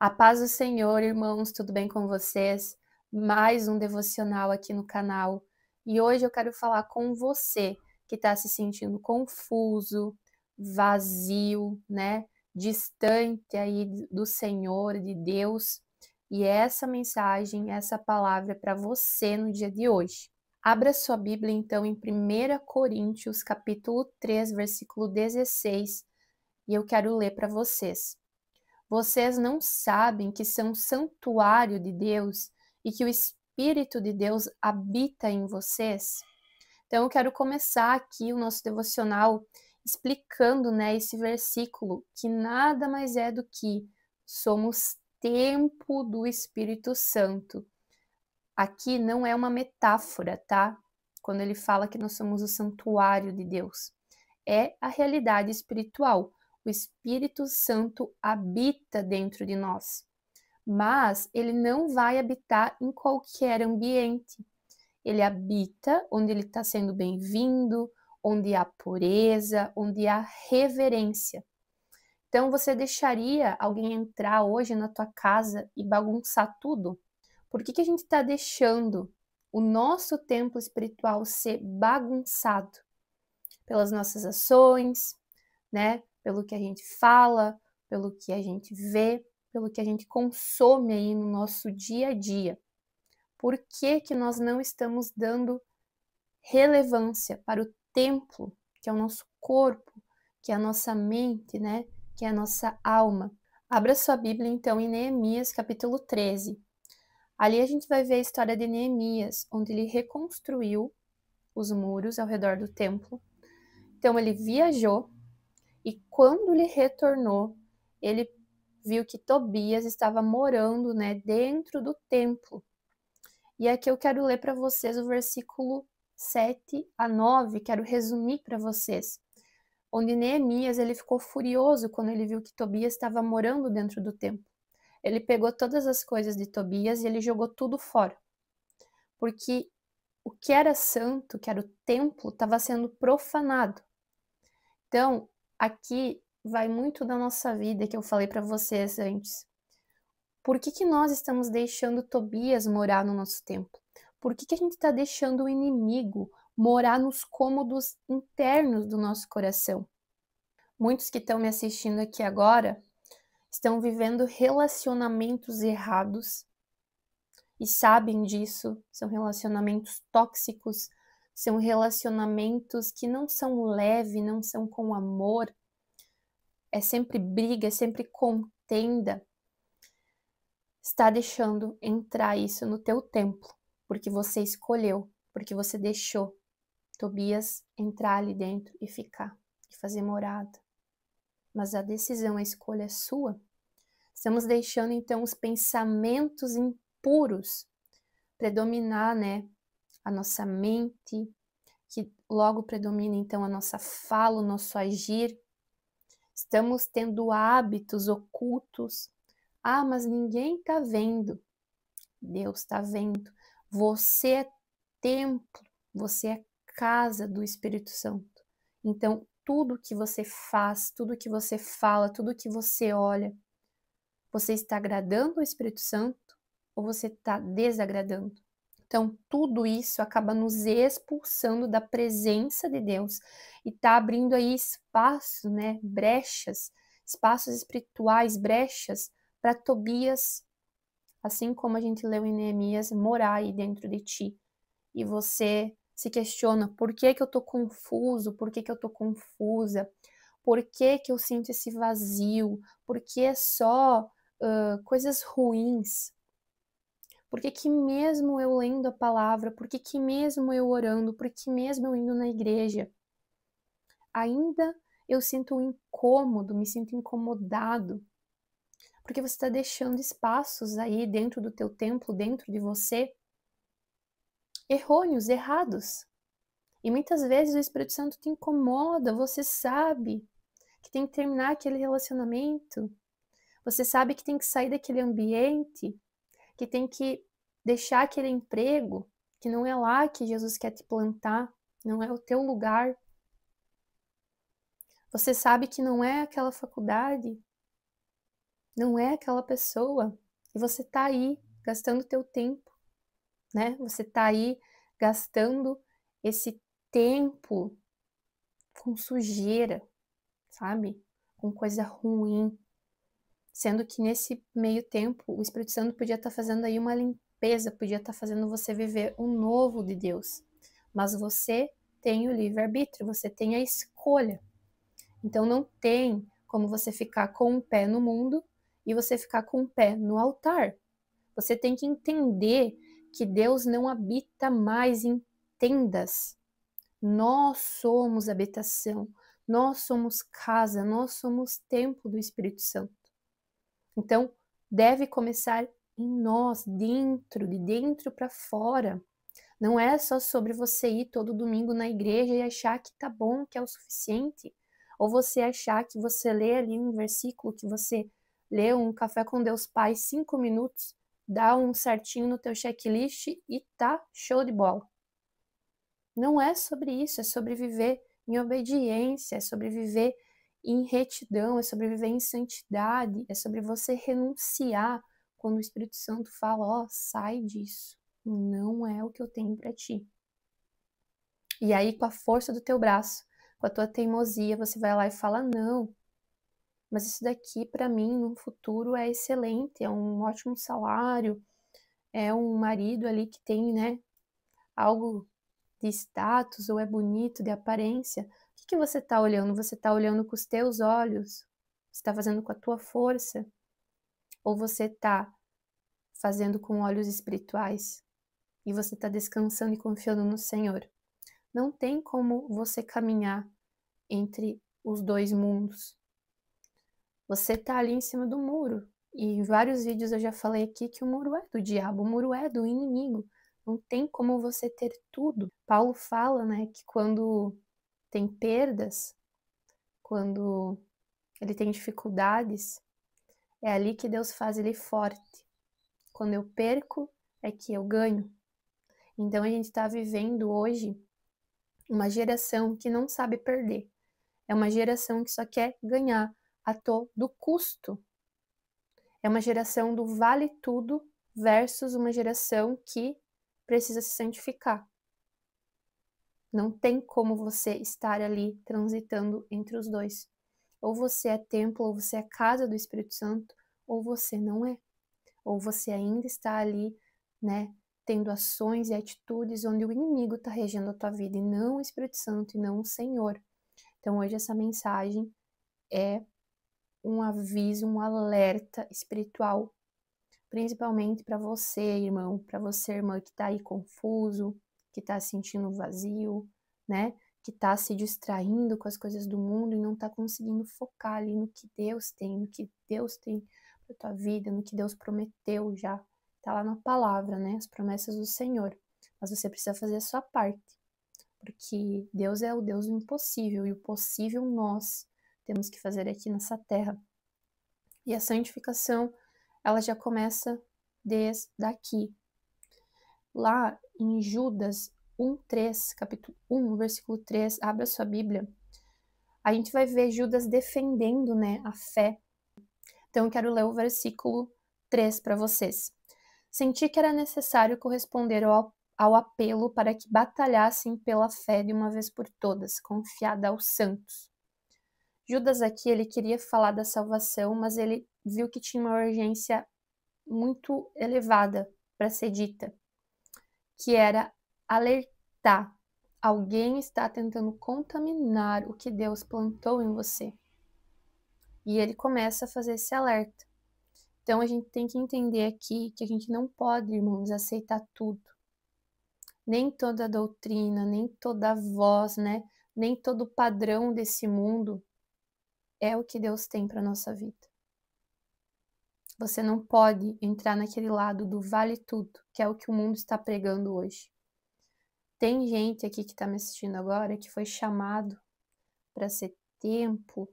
A paz do Senhor, irmãos, tudo bem com vocês? Mais um devocional aqui no canal. E hoje eu quero falar com você que está se sentindo confuso, vazio, né? Distante aí do Senhor, de Deus. E essa mensagem, essa palavra é para você no dia de hoje. Abra sua Bíblia então em 1 Coríntios, capítulo 3, versículo 16, e eu quero ler para vocês. Vocês não sabem que são santuário de Deus e que o Espírito de Deus habita em vocês? Então, eu quero começar aqui o nosso devocional explicando, esse versículo, que nada mais é do que somos templo do Espírito Santo. Aqui não é uma metáfora, tá? Quando ele fala que nós somos o santuário de Deus. É a realidade espiritual. O Espírito Santo habita dentro de nós, mas ele não vai habitar em qualquer ambiente. Ele habita onde ele está sendo bem-vindo, onde há pureza, onde há reverência. Então, você deixaria alguém entrar hoje na tua casa e bagunçar tudo? Por que a gente está deixando o nosso templo espiritual ser bagunçado? Pelas nossas ações, pelo que a gente fala, pelo que a gente vê, pelo que a gente consome aí no nosso dia a dia. Por que nós não estamos dando relevância para o templo, que é o nosso corpo, que é a nossa mente, que é a nossa alma? Abra sua Bíblia então em Neemias, capítulo 13. Ali a gente vai ver a história de Neemias, onde ele reconstruiu os muros ao redor do templo. Então ele viajou e quando ele retornou, ele viu que Tobias estava morando, dentro do templo. E aqui eu quero ler para vocês o versículo 7 a 9, quero resumir para vocês. Onde Neemias ele ficou furioso quando ele viu que Tobias estava morando dentro do templo. Ele pegou todas as coisas de Tobias e ele jogou tudo fora. Porque o que era santo, que era o templo, estava sendo profanado. Então, aqui vai muito da nossa vida que eu falei para vocês antes. Por que nós estamos deixando Tobias morar no nosso templo? Por que a gente está deixando o inimigo morar nos cômodos internos do nosso coração? Muitos que estão me assistindo aqui agora estão vivendo relacionamentos errados e sabem disso. São relacionamentos tóxicos, são relacionamentos que não são leves, não são com amor. É sempre briga, é sempre contenda. Está deixando entrar isso no teu templo, porque você escolheu, porque você deixou Tobias entrar ali dentro e ficar, e fazer morada. Mas a decisão, a escolha é sua. Estamos deixando então os pensamentos impuros predominar, a nossa mente, que logo predomina então a nossa fala, o nosso agir. Estamos tendo hábitos ocultos. Ah, mas ninguém está vendo. Deus está vendo. Você é templo, você é casa do Espírito Santo. Então, tudo que você faz, tudo que você fala, tudo que você olha, você está agradando o Espírito Santo ou você está desagradando? Então, tudo isso acaba nos expulsando da presença de Deus e está abrindo aí espaços, brechas, espaços espirituais, brechas para Tobias, assim como a gente leu em Neemias, morar aí dentro de ti. E você se questiona, por que eu estou confuso? Por que eu estou confusa? Por que eu sinto esse vazio? Por que é só coisas ruins? Por que mesmo eu lendo a palavra, por que mesmo eu orando, por que mesmo eu indo na igreja, ainda eu sinto um incômodo, me sinto incomodado? Porque você está deixando espaços aí dentro do teu templo, dentro de você, errôneos, errados. E muitas vezes o Espírito Santo te incomoda, você sabe que tem que terminar aquele relacionamento, você sabe que tem que sair daquele ambiente, que tem que deixar aquele emprego, que não é lá que Jesus quer te plantar, não é o teu lugar. Você sabe que não é aquela faculdade, não é aquela pessoa. E você tá aí gastando teu tempo, né? Você tá aí gastando esse tempo com sujeira, sabe? Com coisa ruim. Sendo que nesse meio tempo, o Espírito Santo podia estar fazendo aí uma limpeza, podia estar fazendo você viver o novo de Deus. Mas você tem o livre-arbítrio, você tem a escolha. Então não tem como você ficar com um pé no mundo e você ficar com um pé no altar. Você tem que entender que Deus não habita mais em tendas. Nós somos habitação, nós somos casa, nós somos templo do Espírito Santo. Então, deve começar em nós, dentro, de dentro para fora. Não é só sobre você ir todo domingo na igreja e achar que tá bom, que é o suficiente. Ou você achar que você lê ali um versículo, que você lê um Café com Deus Pai 5 minutos, dá um certinho no teu checklist e tá show de bola. Não é sobre isso, é sobre viver em obediência, é sobre viver em retidão, é sobre viver em santidade, é sobre você renunciar quando o Espírito Santo fala, ó, sai disso, não é o que eu tenho para ti. E aí, com a força do teu braço, com a tua teimosia, você vai lá e fala, não, mas isso daqui para mim no futuro é excelente, é um ótimo salário, é um marido ali que tem, né, algo de status ou é bonito, de aparência. O que você está olhando? Você está olhando com os teus olhos? Você está fazendo com a tua força? Ou você está fazendo com olhos espirituais? E você está descansando e confiando no Senhor? Não tem como você caminhar entre os dois mundos. Você está ali em cima do muro. E em vários vídeos eu já falei aqui que o muro é do diabo, o muro é do inimigo. Não tem como você ter tudo. Paulo fala, né, que quando tem perdas, quando ele tem dificuldades, é ali que Deus faz ele forte. Quando eu perco, é que eu ganho. Então a gente está vivendo hoje uma geração que não sabe perder. É uma geração que só quer ganhar a todo custo. É uma geração do vale tudo versus uma geração que precisa se santificar. Não tem como você estar ali transitando entre os dois. Ou você é templo, ou você é casa do Espírito Santo, ou você não é. Ou você ainda está ali, né, tendo ações e atitudes onde o inimigo está regendo a tua vida, e não o Espírito Santo, e não o Senhor. Então hoje essa mensagem é um aviso, um alerta espiritual, principalmente para você, irmão, para você, irmã, que está aí confuso, que está sentindo vazio, né? Que está se distraindo com as coisas do mundo e não está conseguindo focar ali no que Deus tem, no que Deus tem para tua vida, no que Deus prometeu já. Está lá na palavra, né? As promessas do Senhor. Mas você precisa fazer a sua parte, porque Deus é o Deus do impossível e o possível nós temos que fazer aqui nessa terra. E a santificação, ela já começa desde aqui. Lá em Judas 1:3, capítulo 1, versículo 3, abra sua Bíblia. A gente vai ver Judas defendendo, né, a fé. Então eu quero ler o versículo 3 para vocês. Senti que era necessário corresponder ao apelo para que batalhassem pela fé de uma vez por todas, confiada aos santos. Judas aqui, ele queria falar da salvação, mas ele viu que tinha uma urgência muito elevada para ser dita, que era alertar. Alguém está tentando contaminar o que Deus plantou em você. E ele começa a fazer esse alerta. Então a gente tem que entender aqui que a gente não pode, irmãos, aceitar tudo. Nem toda doutrina, nem toda voz, né? Nem todo padrão desse mundo é o que Deus tem para nossa vida. Você não pode entrar naquele lado do vale tudo, que é o que o mundo está pregando hoje. Tem gente aqui que está me assistindo agora que foi chamado para ser templo,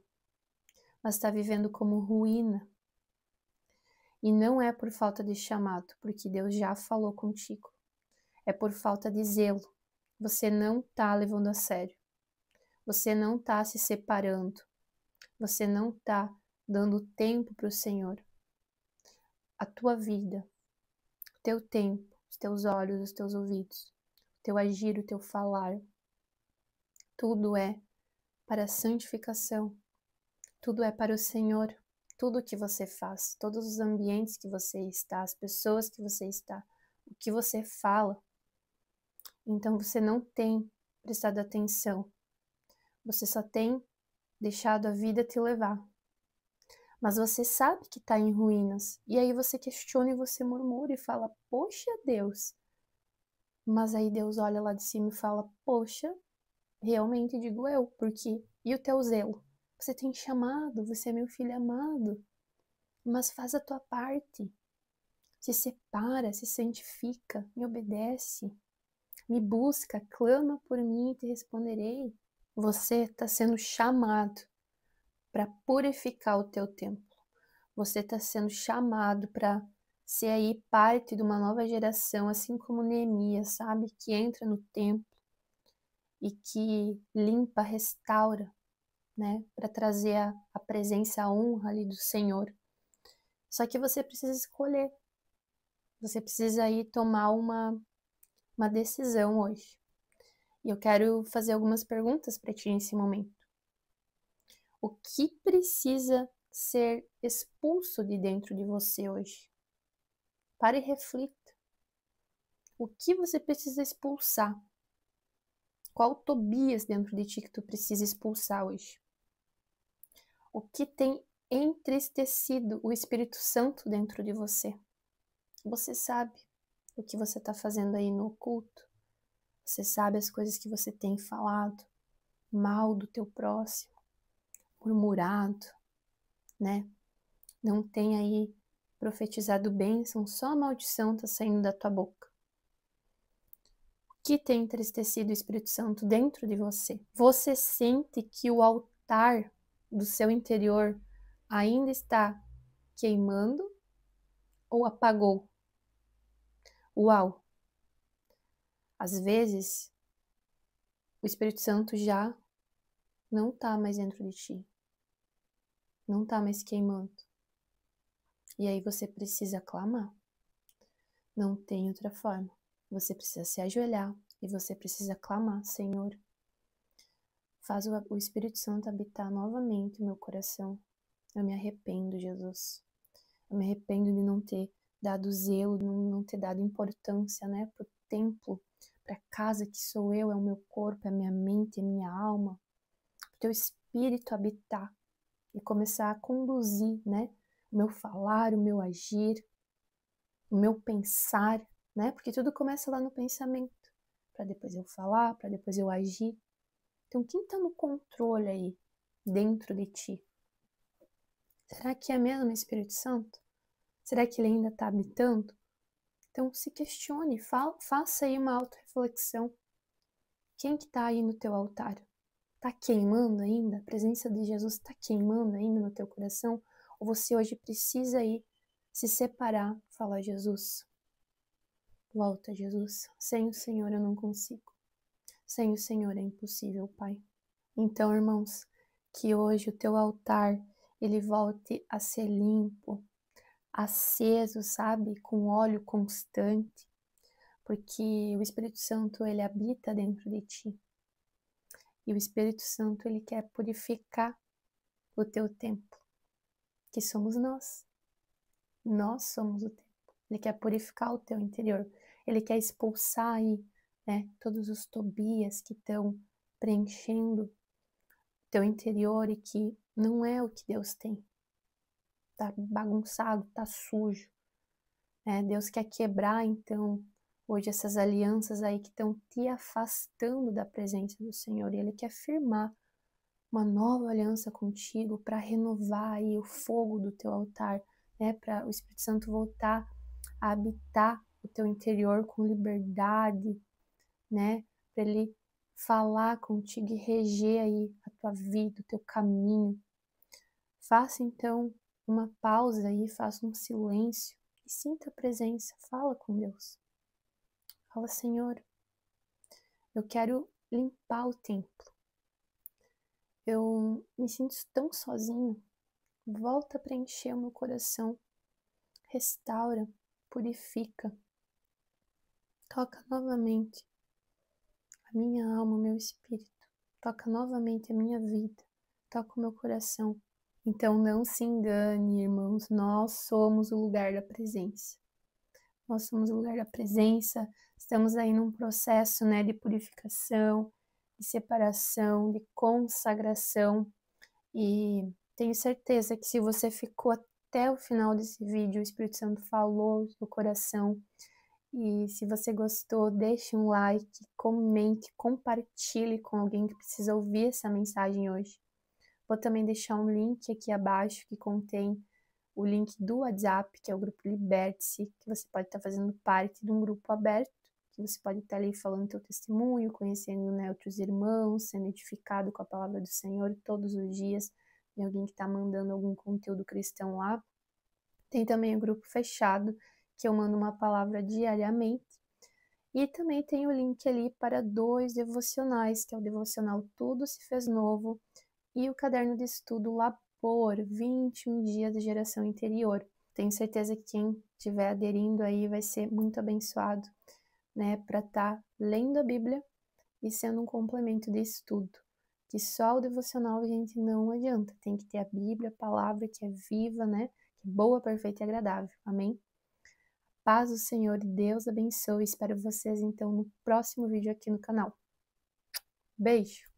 mas está vivendo como ruína. E não é por falta de chamado, porque Deus já falou contigo. É por falta de zelo. Você não está levando a sério. Você não está se separando. Você não está dando tempo para o Senhor. a tua vida, o teu tempo, os teus olhos, os teus ouvidos, o teu agir, o teu falar, tudo é para a santificação, tudo é para o Senhor, tudo que você faz, todos os ambientes que você está, as pessoas que você está, o que você fala. Então você não tem prestado atenção, você só tem deixado a vida te levar. Mas você sabe que está em ruínas, e aí você questiona e você murmura e fala, poxa Deus. Mas aí Deus olha lá de cima e fala, poxa, realmente digo eu, porque e o teu zelo? Você tem chamado, você é meu filho amado, mas faz a tua parte. Se separa, se santifica, me obedece, me busca, clama por mim e te responderei. Você está sendo chamado para purificar o teu templo. Você está sendo chamado para ser aí parte de uma nova geração, assim como Neemias, sabe? Que entra no templo e que limpa, restaura, né? Para trazer a presença, a honra ali do Senhor. Só que você precisa escolher. Você precisa aí tomar uma decisão hoje. E eu quero fazer algumas perguntas para ti nesse momento. O que precisa ser expulso de dentro de você hoje? Pare e reflita. O que você precisa expulsar? Qual Tobias dentro de ti que tu precisa expulsar hoje? O que tem entristecido o Espírito Santo dentro de você? Você sabe o que você está fazendo aí no oculto? Você sabe as coisas que você tem falado, mal do teu próximo, murmurado, né? Não tem aí profetizado bênção, só a maldição está saindo da tua boca. O que tem entristecido o Espírito Santo dentro de você? Você sente que o altar do seu interior ainda está queimando ou apagou? Uau! Às vezes, o Espírito Santo já não está mais dentro de ti, não está mais queimando. E aí você precisa clamar. Não tem outra forma. Você precisa se ajoelhar e você precisa clamar, Senhor. Faz o Espírito Santo habitar novamente o meu coração. Eu me arrependo, Jesus. Eu me arrependo de não ter dado zelo, de não ter dado importância, né, para o templo, para a casa que sou eu, é o meu corpo, é a minha mente, é a minha alma. Para o teu Espírito habitar e começar a conduzir, né, o meu falar, o meu agir, o meu pensar, né, porque tudo começa lá no pensamento, para depois eu falar, para depois eu agir. Então, quem está no controle aí, dentro de ti? Será que é mesmo o Espírito Santo? Será que ele ainda está habitando? Então, se questione, faça aí uma auto-reflexão. Quem que está aí no teu altar? Está queimando ainda? A presença de Jesus está queimando ainda no teu coração? Ou você hoje precisa aí se separar, falar, Jesus, volta, Jesus. Sem o Senhor eu não consigo. Sem o Senhor é impossível, Pai. Então, irmãos, que hoje o teu altar, ele volte a ser limpo, aceso, sabe? Com óleo constante, porque o Espírito Santo, ele habita dentro de ti. E o Espírito Santo, ele quer purificar o teu templo, que somos nós. Nós somos o templo. Ele quer purificar o teu interior. Ele quer expulsar aí, né, todos os Tobias que estão preenchendo teu interior e que não é o que Deus tem. Tá bagunçado, tá sujo. Né? Deus quer quebrar, então, hoje essas alianças aí que estão te afastando da presença do Senhor. E Ele quer firmar uma nova aliança contigo para renovar aí o fogo do teu altar, né? Para o Espírito Santo voltar a habitar o teu interior com liberdade, né? Para Ele falar contigo e reger aí a tua vida, o teu caminho. Faça então uma pausa aí, faça um silêncio e sinta a presença, fala com Deus. Fala, Senhor, eu quero limpar o templo. Eu me sinto tão sozinho. Volta a preencher o meu coração. restaura, purifica, toca novamente a minha alma, o meu espírito, toca novamente a minha vida, toca o meu coração. Então não se engane, irmãos, nós somos o lugar da presença. Nós somos o lugar da presença, estamos aí num processo, né, de purificação, de separação, de consagração, e tenho certeza que se você ficou até o final desse vídeo, o Espírito Santo falou no coração. E se você gostou, deixe um like, comente, compartilhe com alguém que precisa ouvir essa mensagem hoje. Vou também deixar um link aqui abaixo que contém o link do WhatsApp, que é o grupo Liberte-se, que você pode estar fazendo parte de um grupo aberto, que você pode estar ali falando teu testemunho, conhecendo, né, outros irmãos, sendo edificado com a palavra do Senhor todos os dias, de alguém que está mandando algum conteúdo cristão lá. Tem também o grupo fechado, que eu mando uma palavra diariamente. E também tem o link ali para 2 devocionais, que é o devocional Tudo Se Fez Novo e o caderno de estudo Labor, 21 dias de geração interior. Tenho certeza que quem estiver aderindo aí vai ser muito abençoado, né, para estar lendo a Bíblia e sendo um complemento de estudo. Que só o devocional, gente, não adianta. Tem que ter a Bíblia, a palavra que é viva, né, que é boa, perfeita e agradável. Amém? Paz do Senhor e Deus abençoe. Espero vocês, então, no próximo vídeo aqui no canal. Beijo!